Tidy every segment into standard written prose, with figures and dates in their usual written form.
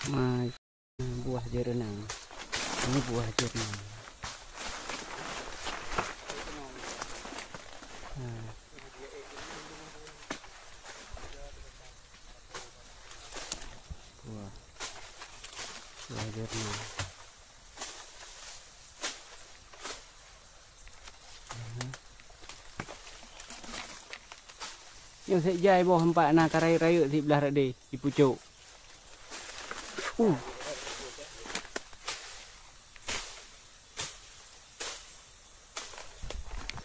Nah, buah jerenang. Ini buah jerenang. Nah. Buah jerenang. Yang saya jai bawah empat nak raya-raya di belah rade di pucuk.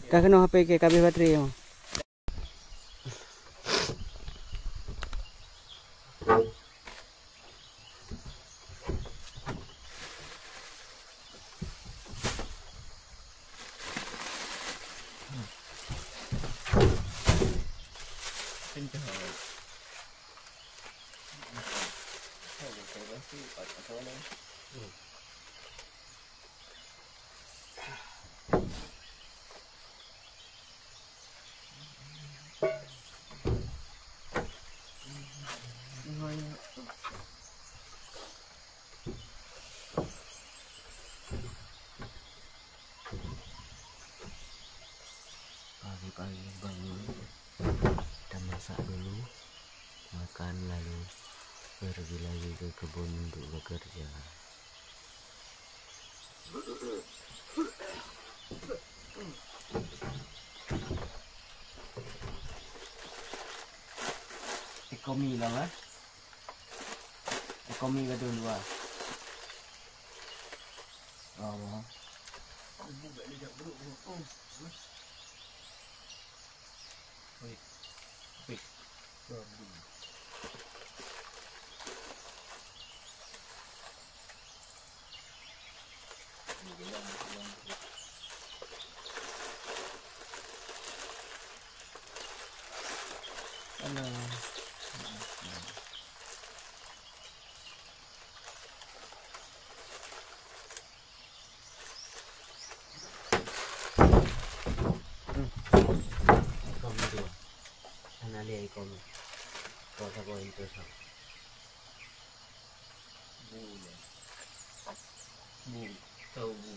Kau kena HP ke kabel baterai tu. Pagi-pagi bangun, kita masak dulu, makan lalu pergi lagi ke kebun untuk bekerja. Ekonomi lah kan? Ekonomi ke dulu ah. Oh. Ekonomi dua, analia ekonomi, kota poin terus. Tahu bu.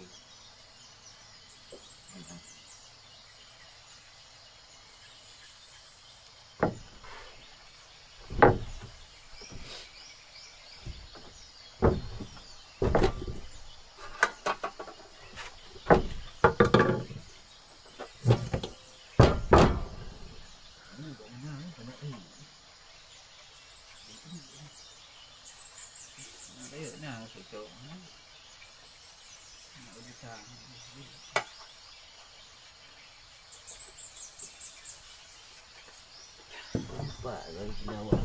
Pak, lagi senyawa.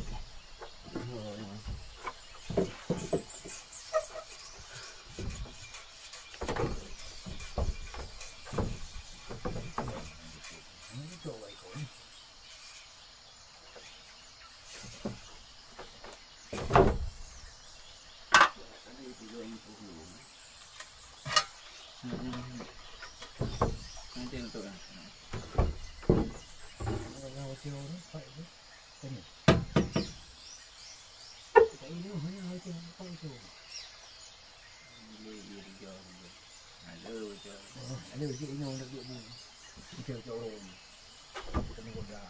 Nanti untuk kan. Ada sikit ini orang nak duduk ni. Macam orang ni. Kena goda.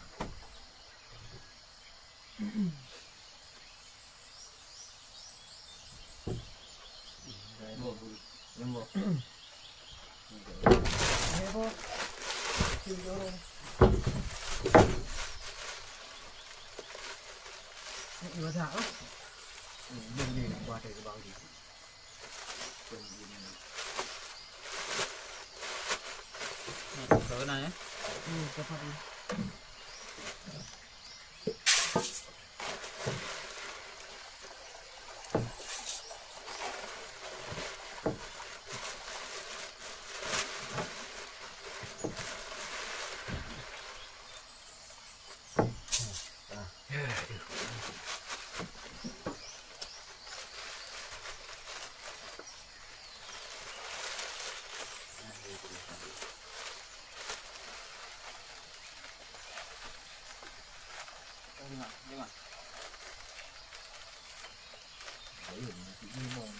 Lembo. Lembo. Sikit orang. Ini masak ah. Ini nak buat ke bawah ni. Kau nak ya? Cepat ni. Jangan. Ayun. limon.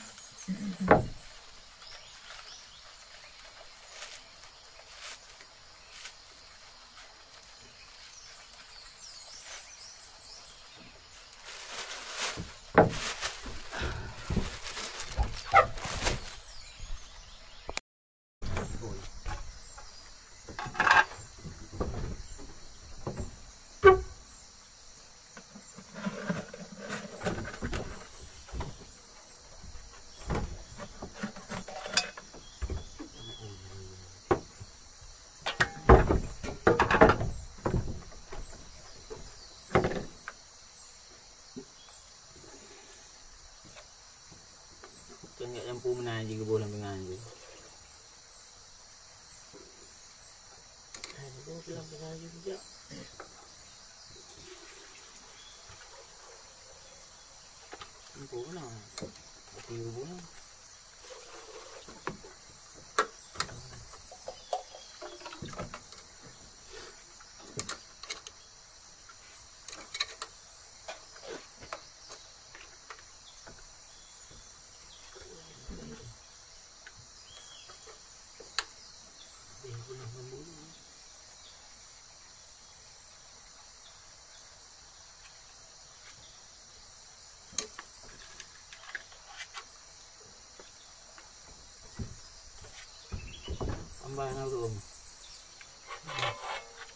Tengok lampu menang je kebun tengah je. Ada pulang tengah juga. Lampu menang. Tapi kebun lah. Tambah nak tu.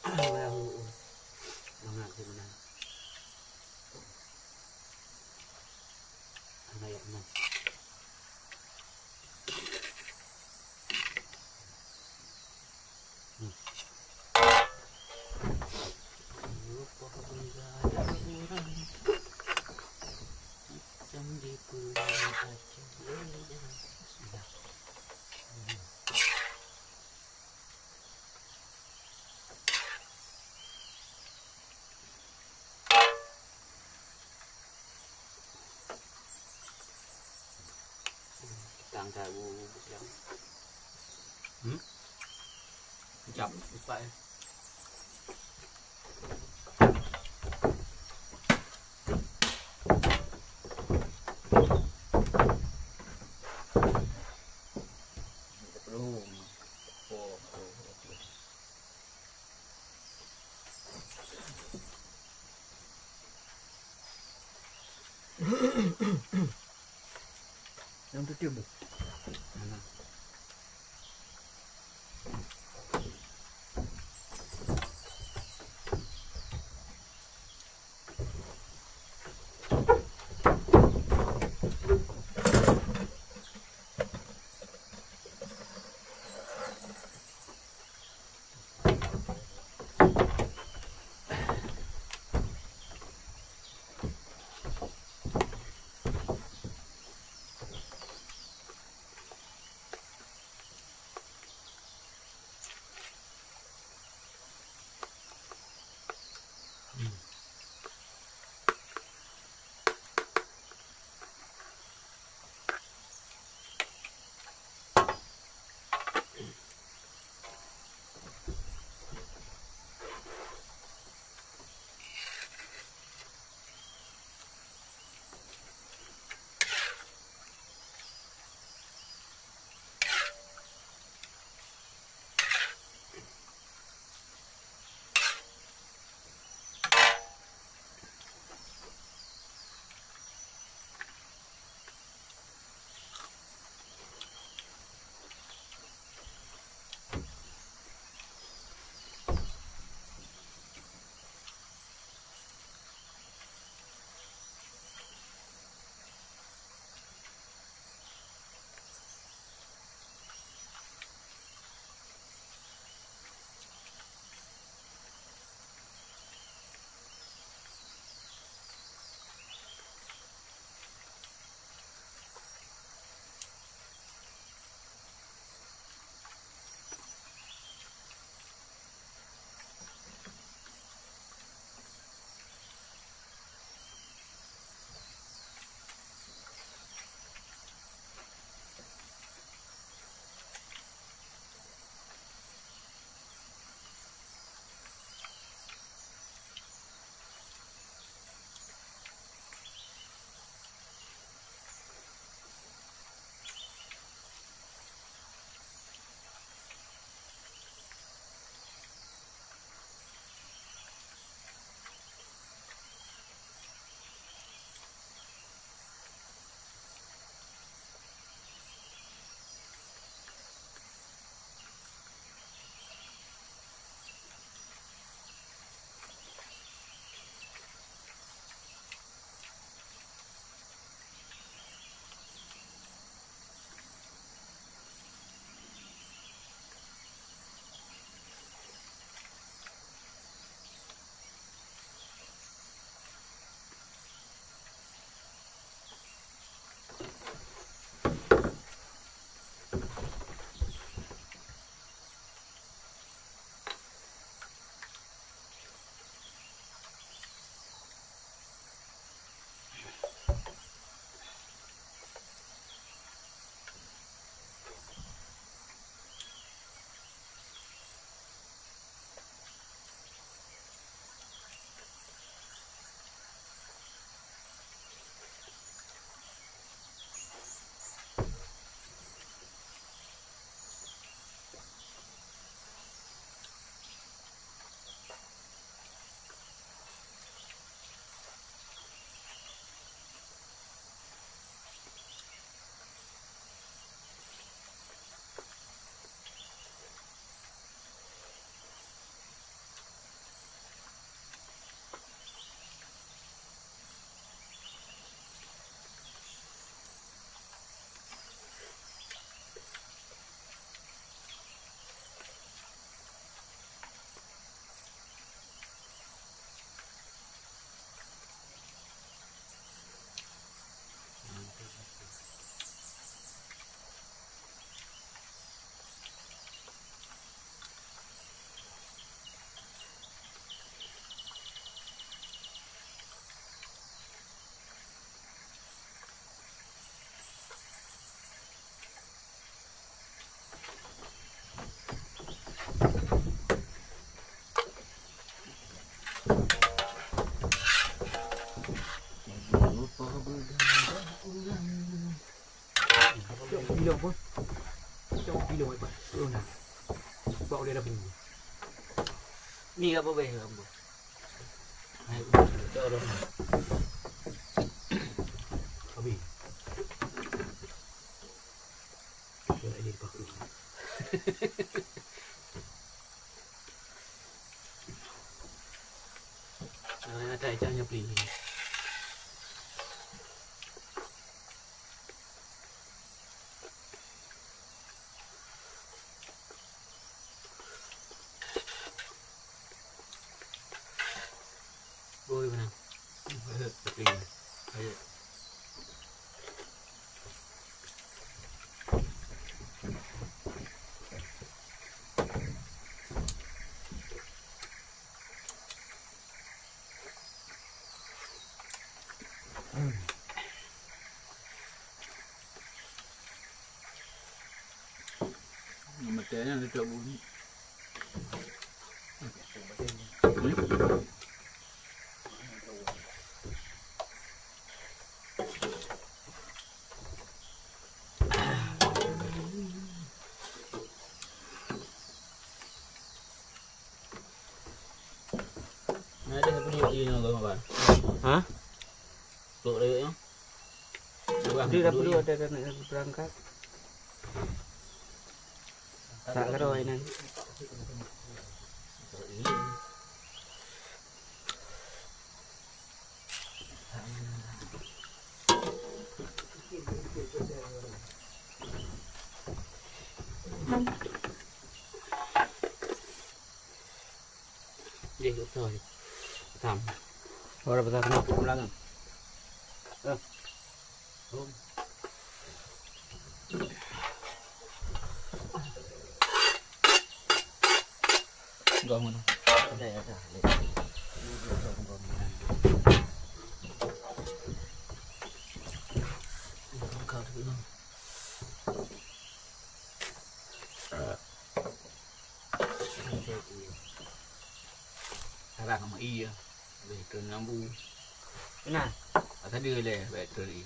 Baru mana tu mana? Anak yang mana? Lupa benda ada orang macam di pulau Aceh. Sudah. Angkat buang. Jam 4. Belum. Yang tu tiup. Mana? Pilong pun. Macam pilong apa? Pilong nak. Bawa dia dah bunyi. Ni apa beh kamu? Ayo, dorong. Habis. Dia ini pakai. Ada ikannya pilih. Boleh mana? Tapi ayo. Matanya ada tak bunyi. Ada punya ini apa bang? Hah? Peluk dia. Dia dah perlu ada nak berangkat. Tak karo ini. Dia ikut thôi. Thầm. Orang besar kena pulang. Gom mana? Ada. Kau tu. Sarang sama iya. Betul nambu. Nah, Tadi le betul iya.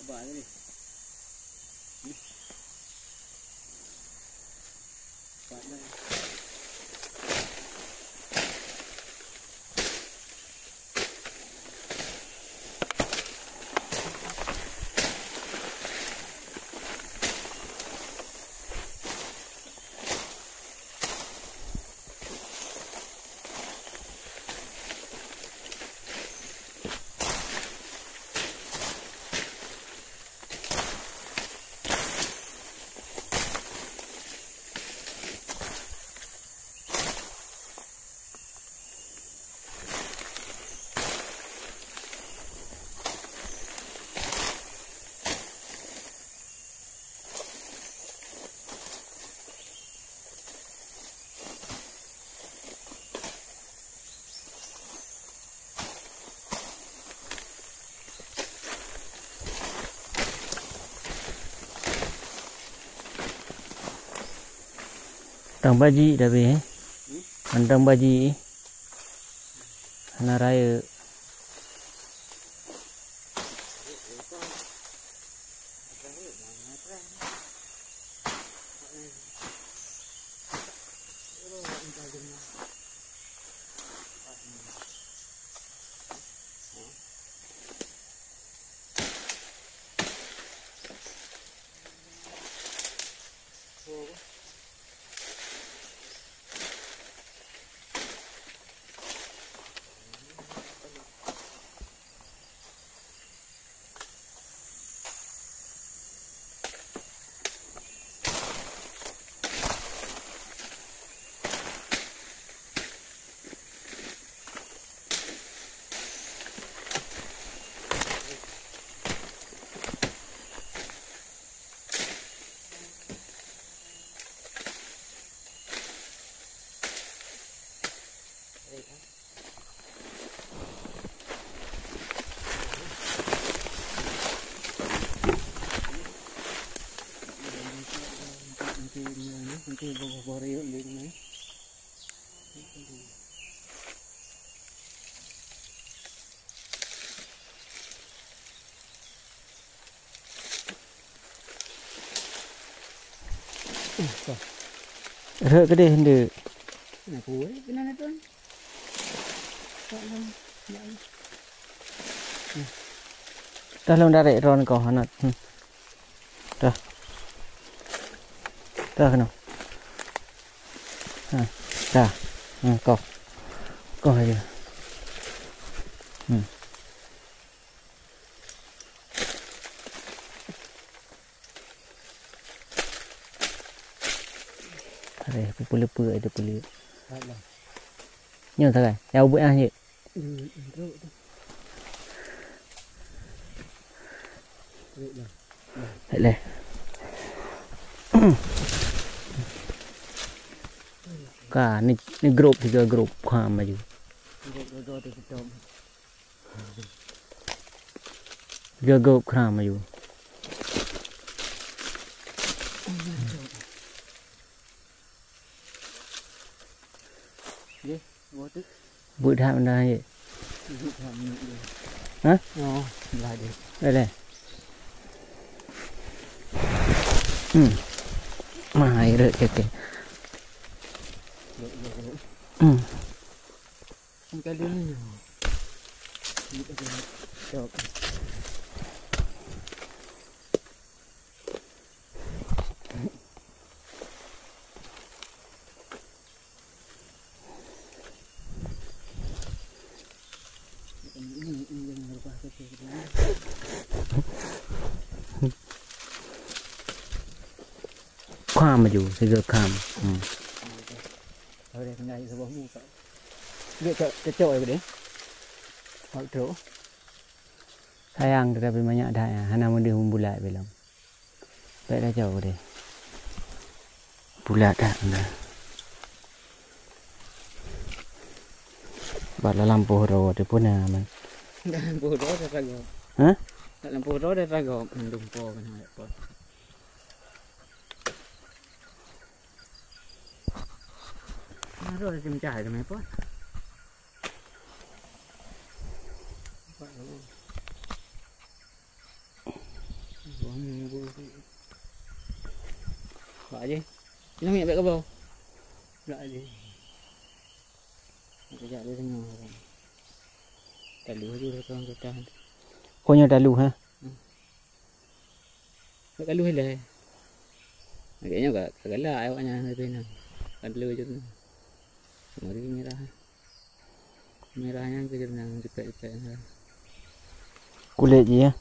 Apa ni? Tang baji tapi antang baji naraya nanti bawa riuk di ni. Rek ke dia hendak. Nak kuat kena nak tuan. Tak lah. Dah long direct ron kau anak. Dah. Dah kena. Ha, dah. Kau. Kau aja. Ada pelupa ada pelu. Taklah. Nyo tak kan? Yang buat ah je. Teruk tu. Teruklah. Baiklah. Ka ni grup juga grup kham maju. Grup tu tom. Grup kham maju. Ye, buat tu. Buat dah benda ye. Ha? Oh, lah dia. Boleh. Mai rek ke. Kali ni. Jom. Kham maju, segera kham. Thôi đây ngay rồi bóng mua vậy cái chọi cái đấy họ chỗ sayang tapi banyak dah ya hana mau dibulat belum baik dah jauh deh bulat dah dah bala lampu ro de pun na man lampu ro dah ragom ha lampu ro dah ragom lumpo kan hai pon rồi chim chạy rồi mấy phút lại gì nó hiện vậy có bầu lại gì cái chạy đi thế nào tại lúa chưa con cái tràn coi như trà lúa ha cái lúa này cái nhau cái là ai ở nhà hơi bên nào ăn lúa chút mari merahnya ke jenang cepet-cepet kulit je ya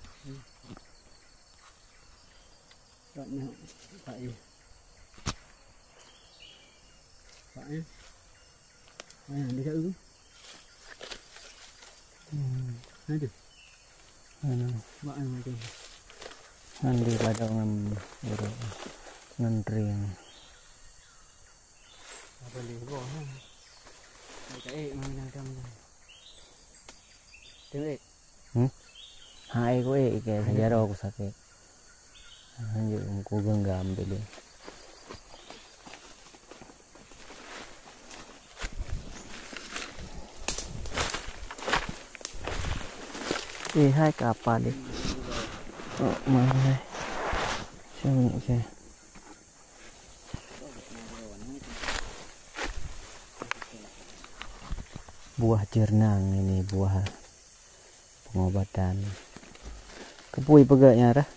taknya tak je taknya di sana aduh mak macam nanti pada ngandring apa lego ha cái mà đang trong tiếng ếch hai có ếch kìa thành ra đâu có sạc ếch như cô gương gàm để lên hai kapal deh. Oh, mana? Sini saya. Buah jernang ini, buah pengobatan. Kepui pegaknya dah.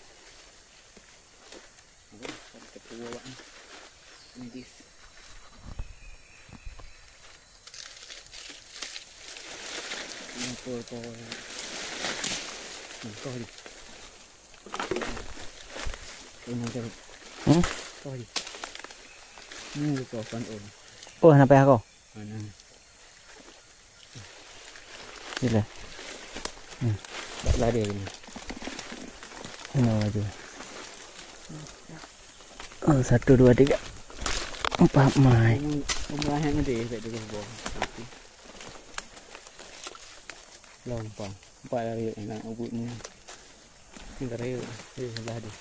Oh, kenapa aku? Gila. Tak lari ni. Ini aja. 1, 2, 3, 4 mai. Pembahan ni dia tak ada buah. Lompang. 4 lari nak ubut ni. Tinggal raya. Sebelah dia.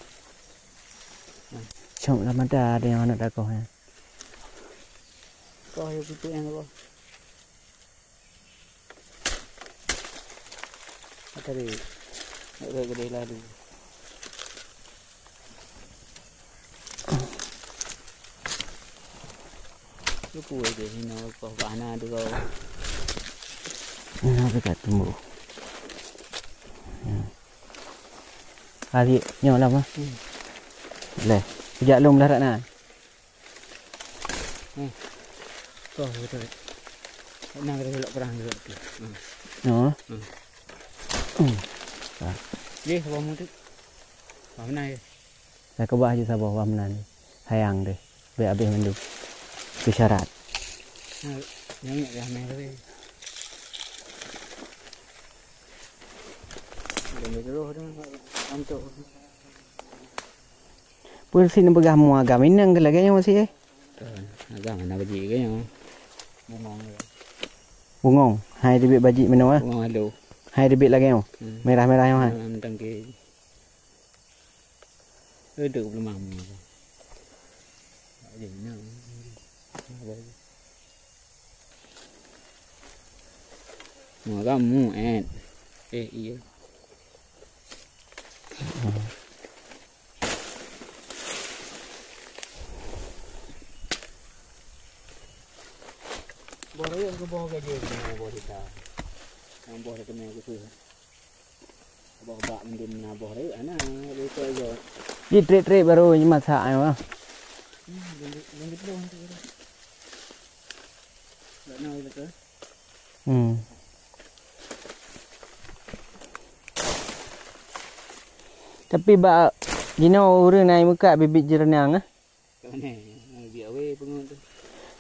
Cuma lama dah ada yang anak dah kau ya. Kau yang tutup yang apa? Tadi nak gede lalu. Lupa dia hina kau bana tu kau. Ini dekat tumbuh. Hari nyo lah mah. Leh, sejak lom dah nak. Kau betul. Nak kena elok perang dulu tu. No. Dia sabah mu tu. Mana ya? Saya kebah je sabah wamnan. Hayang deh. Biar habis mandu. Itu syarat. Yang nak dah main lagi. Dia dulu tu untuk Pun sini begah mu agam inang ke lagi masih agak mana baju ke yang bungong dia. Bungong. Hai debit baji mana ah? Bungong alu. Hai debit lagi oh. Merah-merah yang ah. Tentang ke. Duduk belum mamu. Jadi nak. Mau kamu iya. Baru yang ke bawah gaji dengan bawah kita. Yang bawah kena aku tu. Bawah bak mendun na bawah dia ana itu aja. Di trade baru ni masak ayo ah. Langit dong tu. Tak nak itu ke? Tapi bak gino urang naik muka bibit jernang ah. Kat mana? Biar we pengun tu.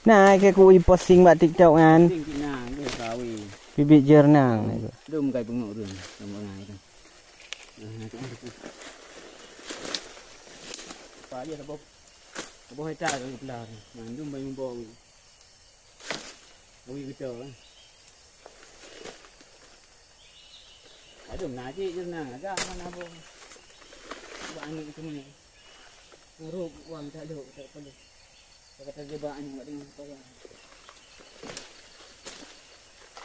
Nah, ke ku posting bak TikTok kan. Tinggi nah, dia kawi. Bibit jernang ni. Dum kai pengun urang, sama ngai tu. Pak dia apa? Apa heta ke belah. Mandum bayi bau. Bui kita kan. Ada naji je nah, agak mana apa. Buat anak itu ni. Nguruk wang tak ada, tak perlu. Kata dia buat anak buat dengan apa ya.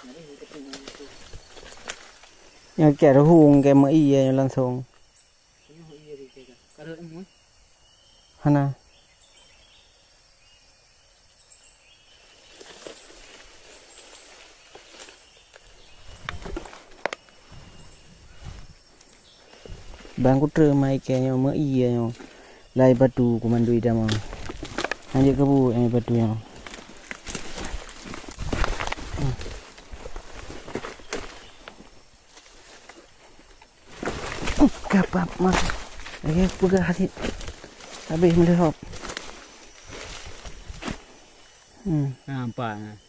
Mari kita tengok itu. Yang kira hung ke mai yang langsung. Tengok iya dia kata. Kalau emu. Hana. Bang kutre mai ke yang mai yang lai batu komandoi dah mau. Hanya kebu yang batu yang. Kapap mas. Lagi pegah hati. Habis melehop. Nampak.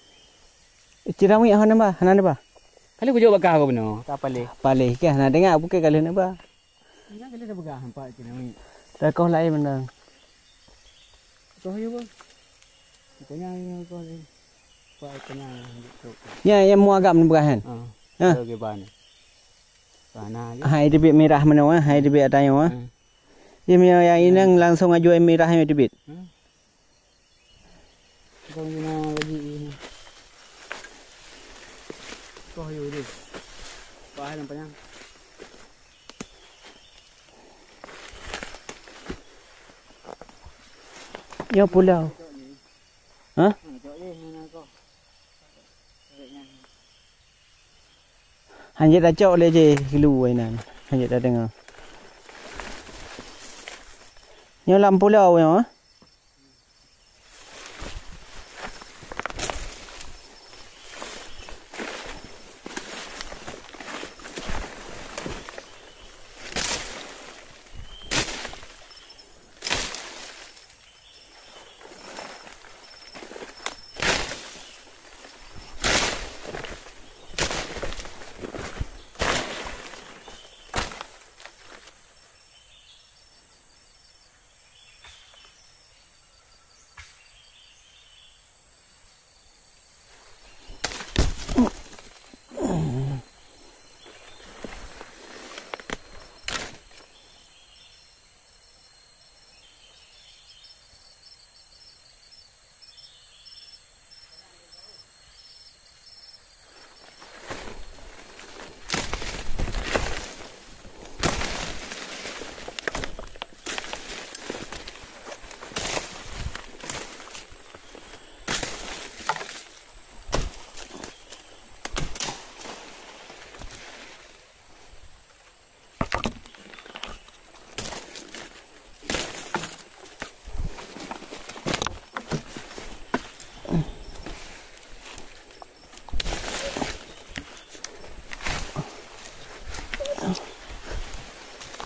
Cirami hana ba? Hana ba? Kalau aku jawab bakar aku benar. Tak palih. Palih ke hana dengar bukan kalau nak ba. Jangan kalau dah bakar nampak cirami. Tak kau lain benda. Kau ya bang. Tanya kau ni. Pak tanya gitu. Ya yang mu agak menberahan. Ha. Okey ban. Pana je. Hai debit merah mana ah? Hai debit atayo ah. Dia yang ini langsung ajuan merah yang debit. Kau guna lagi. Kau yo dia. Pak nampaknya. Yo pulau. Hah? Hanya dah cok le je lu ai nan. Hanya dah dengar. Yo lam pulau yo.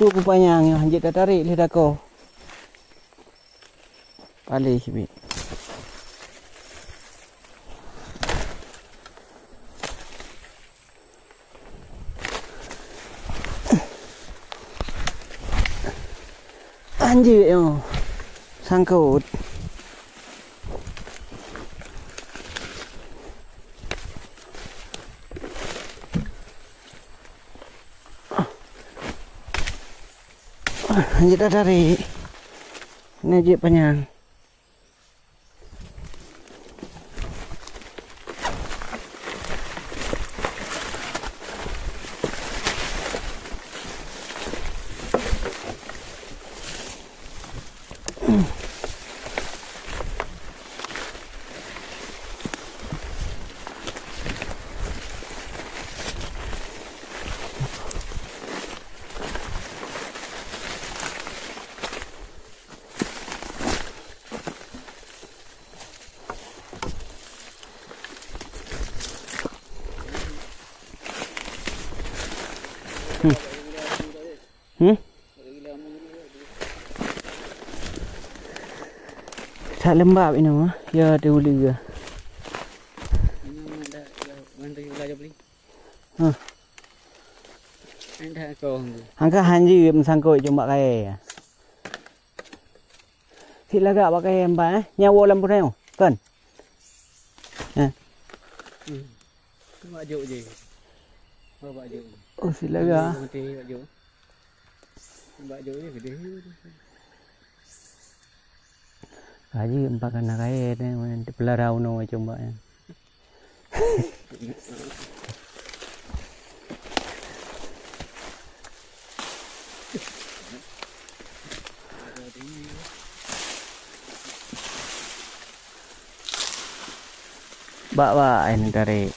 Tu panjang yang Hanjit dah tarik lidah kau. Balik sikit. Hanjit yo. Sangkut. Hanjit dah tarik. Ini Hanjit panjang. Tak lembab ini mah. Ya ada uli ke. Ini ada bantu juga aja beli. Ha. Ada kau. Angka hanji sangkut cuma kaya. Silagak pakai empat nyawa lampu reo kan. Baju je. Baju. Oh silagak. Baju je gede. Haji empat kena kaya ni pelarau no coba ya. Bawa ini tarik.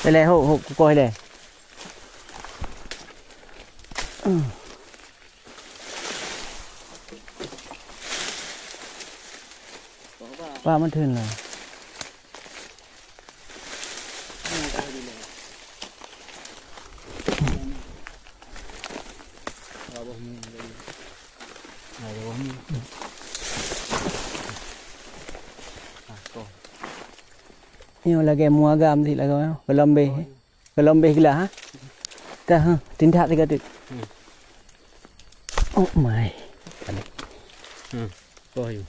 Lele hok coi le. Baมันถึงเลยนี่lagi mua gam thì là coi Colombe gila ha ta ha tin thak tiga tik oh my coi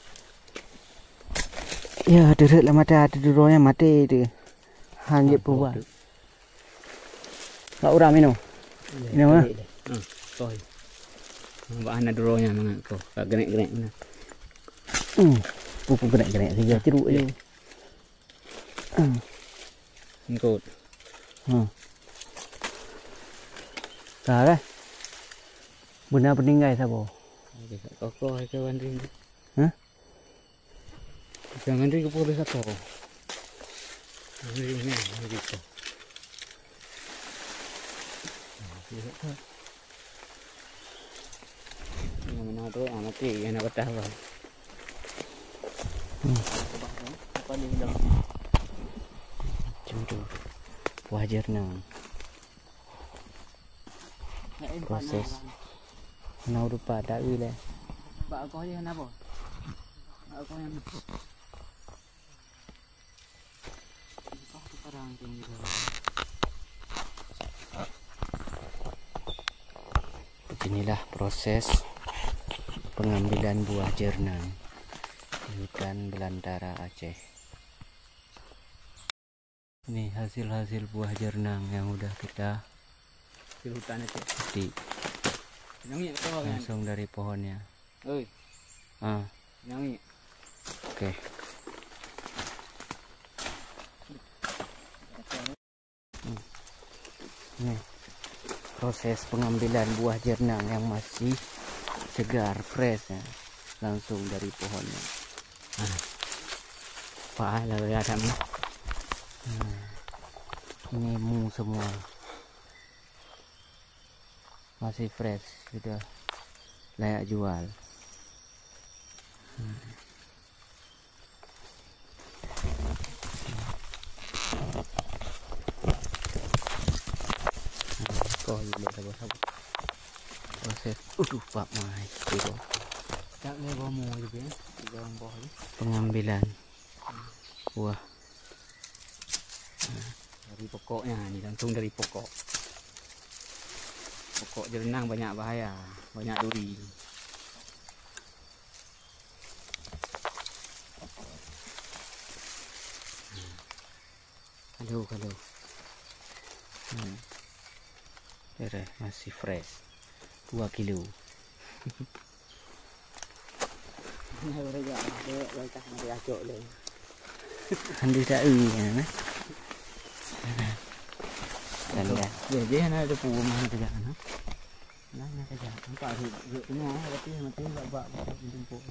ya derek lah mata tiduronya mati tu Hanjit buat tak uram ini ini mana coi bahan duronya mana kau tak genek-genek mana pupuk genek-genek saja ceruk je Ngkut. Rồi đấy. Benar peninggal siapa? Okey, kat kokoh kawan ring. Hah? Kawan ring ke boleh satu. Ring ni, gitu. Yang mana tu, mati yang nak patah bang. Apa ni dah? Cuma tu. Wajar nang. Proses. Nau rupa tak boleh. Bak kau je kenapa? Bak kau yang kau sekarang tinggi tu. Beginilah proses pengambilan buah jernang di hutan belantara Aceh. Ini hasil-hasil buah jernang yang udah kita Di hutan itu. petik Nyanyi kau kan? langsung dari pohonnya. Oi, Ah, nyanyi. oke. Ini proses pengambilan buah jernang yang masih segar, fresh ya. Langsung dari pohonnya. Pahala ya kami. Ini mu semua. Masih fresh, sudah layak jual. Kau boleh sabar-sabar. Proses, Pak Mai, itu Tak boleh bawa mu juga. Di dalam bawah ni. pengambilan buah. Dari pokoknya ni, langsung dari pokok. Pokok jernang banyak bahaya, banyak duri. Kalau. Masih fresh. 2 kilo. Ini boleh juga, boleh tak nak diacok le. Handi tak kan? Dan dah. Ya, dia nak ada pun mana kerja kan? Mana kerja? Nampak duduk tengah, tapi mati tak bak jemput.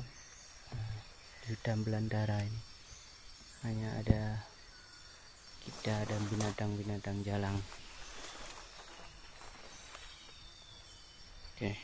Di hutan belantara ini hanya ada kita dan binatang-binatang jalang. Oke.